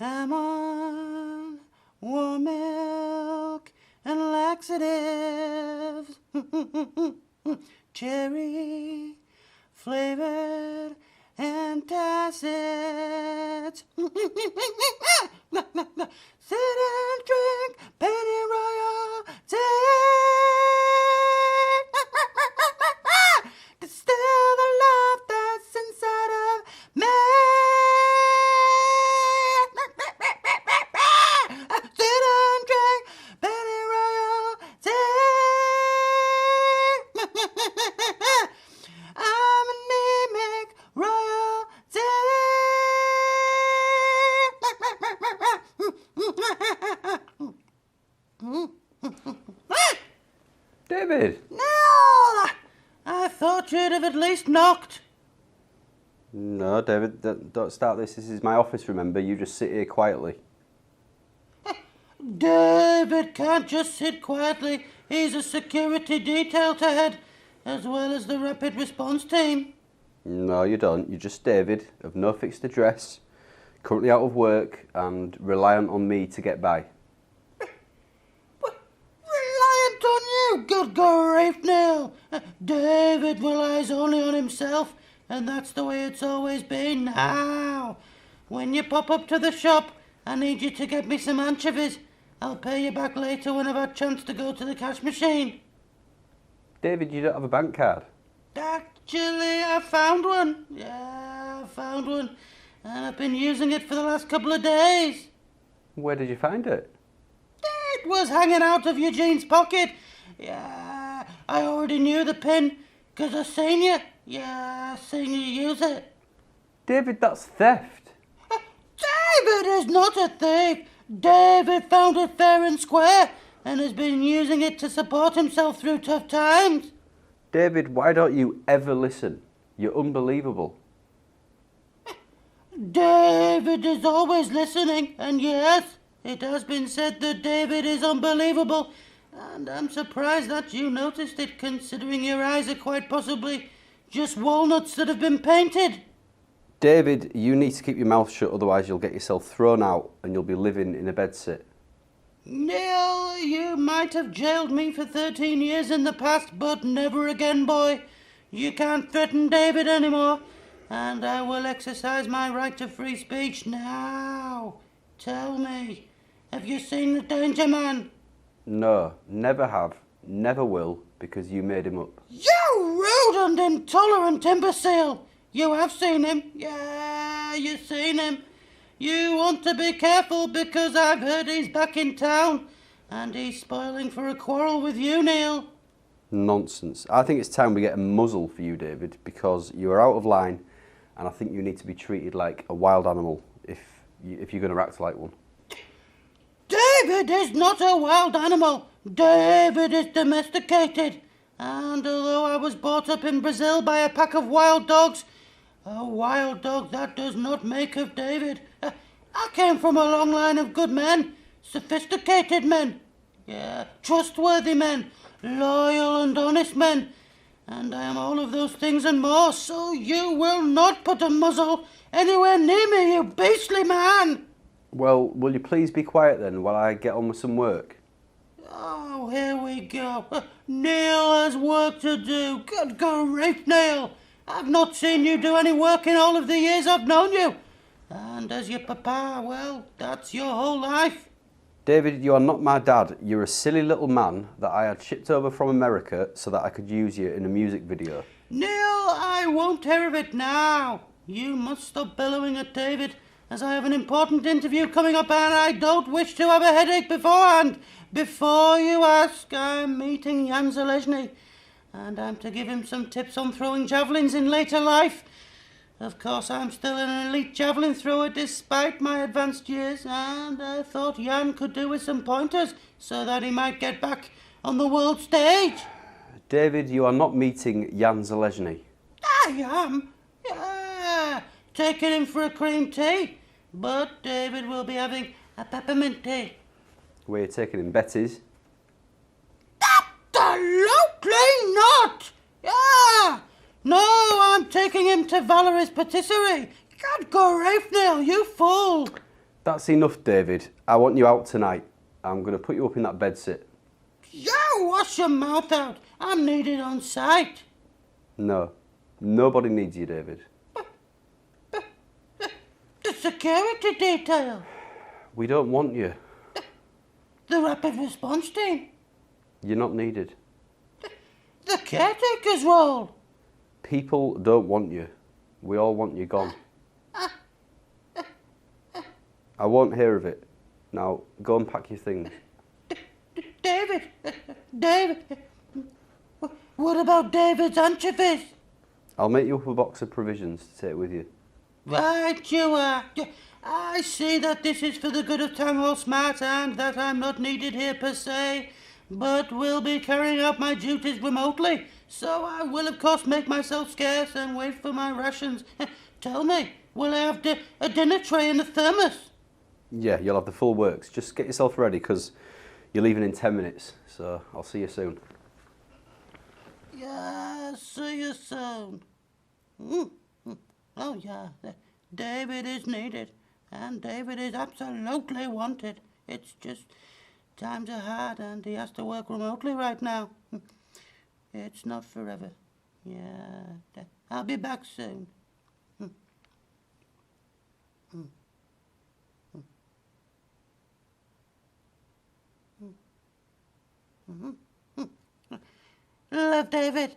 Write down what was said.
I'm on warm milk and laxatives, cherry flavored antacids. Sit and drink penny royal tea. Distill the love that's inside of me. Sit and drink penny royal tea. I'm anemic royalty. David! No! I thought you'd have at least knocked. No, David, don't start this. This is my office, remember? You just sit here quietly. David can't just sit quietly. He's a security detail to head, as well as the rapid response team. No, you don't. You're just David, of no fixed address, currently out of work and reliant on me to get by. Reliant on you? Good grief, Neil. David relies only on himself, and that's the way it's always been. Now, when you pop up to the shop, I need you to get me some anchovies. I'll pay you back later when I've had a chance to go to the cash machine. David, you don't have a bank card? Actually, I found one. Yeah, I found one. And I've been using it for the last couple of days. Where did you find it? It was hanging out of Eugene's pocket. Yeah, I already knew the pin, 'cause I seen you. Yeah, I seen you use it. David, that's theft. David is not a thief. David found it fair and square and has been using it to support himself through tough times. David, why don't you ever listen? You're unbelievable. David is always listening, and yes, it has been said that David is unbelievable, and I'm surprised that you noticed it, considering your eyes are quite possibly just walnuts that have been painted. David, you need to keep your mouth shut, otherwise you'll get yourself thrown out and you'll be living in a bedsit. Neil, you might have jailed me for 13 years in the past, but never again, boy. You can't threaten David anymore, and I will exercise my right to free speech now. Tell me, have you seen the Danger Man? No, never have, never will, because you made him up. You rude and intolerant imbecile! You have seen him. Yeah, you've seen him. You want to be careful because I've heard he's back in town and he's spoiling for a quarrel with you, Neil. Nonsense. I think it's time we get a muzzle for you, David, because you are out of line and I think you need to be treated like a wild animal if you're going to act like one. David is not a wild animal. David is domesticated. And although I was brought up in Brazil by a pack of wild dogs, a wild dog that does not make of David. I came from a long line of good men, sophisticated men, yeah, trustworthy men, loyal and honest men, and I am all of those things and more, so you will not put a muzzle anywhere near me, you beastly man! Well, will you please be quiet then while I get on with some work? Oh, here we go. Neil has work to do. Good grief, Neil. I've not seen you do any work in all of the years I've known you. And as your papa, well, that's your whole life. David, you are not my dad. You're a silly little man that I had shipped over from America so that I could use you in a music video. Neil, I won't hear of it now. You must stop bellowing at David, as I have an important interview coming up and I don't wish to have a headache beforehand. Before you ask, I'm meeting Jan Zalezny, and I'm to give him some tips on throwing javelins in later life. Of course, I'm still an elite javelin thrower despite my advanced years, and I thought Jan could do with some pointers so that he might get back on the world stage. David, you are not meeting Jan Zalezny. I am. Yeah, taking him for a cream tea. But David will be having a peppermint tea. Where you're taking him, Betty's? Absolutely not! Yeah! No, taking him to Valerie's patisserie. God grief, Neil, you fool. That's enough, David. I want you out tonight. I'm going to put you up in that bedsit. Yeah, wash your mouth out. I'm needed on site. No, nobody needs you, David. The security detail. We don't want you. The rapid response team. You're not needed. The caretaker's role. People don't want you. We all want you gone. I won't hear of it. Now, go and pack your things. David. What about David's anchovies? I'll make you up a box of provisions to take with you. Right you are. I see that this is for the good of Town Hall Smart and that I'm not needed here per se, but will be carrying out my duties remotely, so I will of course make myself scarce and wait for my rations. Tell me, will I have a dinner tray and a thermos? Yeah, you'll have the full works. Just get yourself ready because you're leaving in 10 minutes, so I'll see you soon. Yeah, see you soon. Oh yeah, David is needed, and David is absolutely wanted. It's just times are hard and he has to work remotely right now. It's not forever. Yeah, I'll be back soon. Love, David.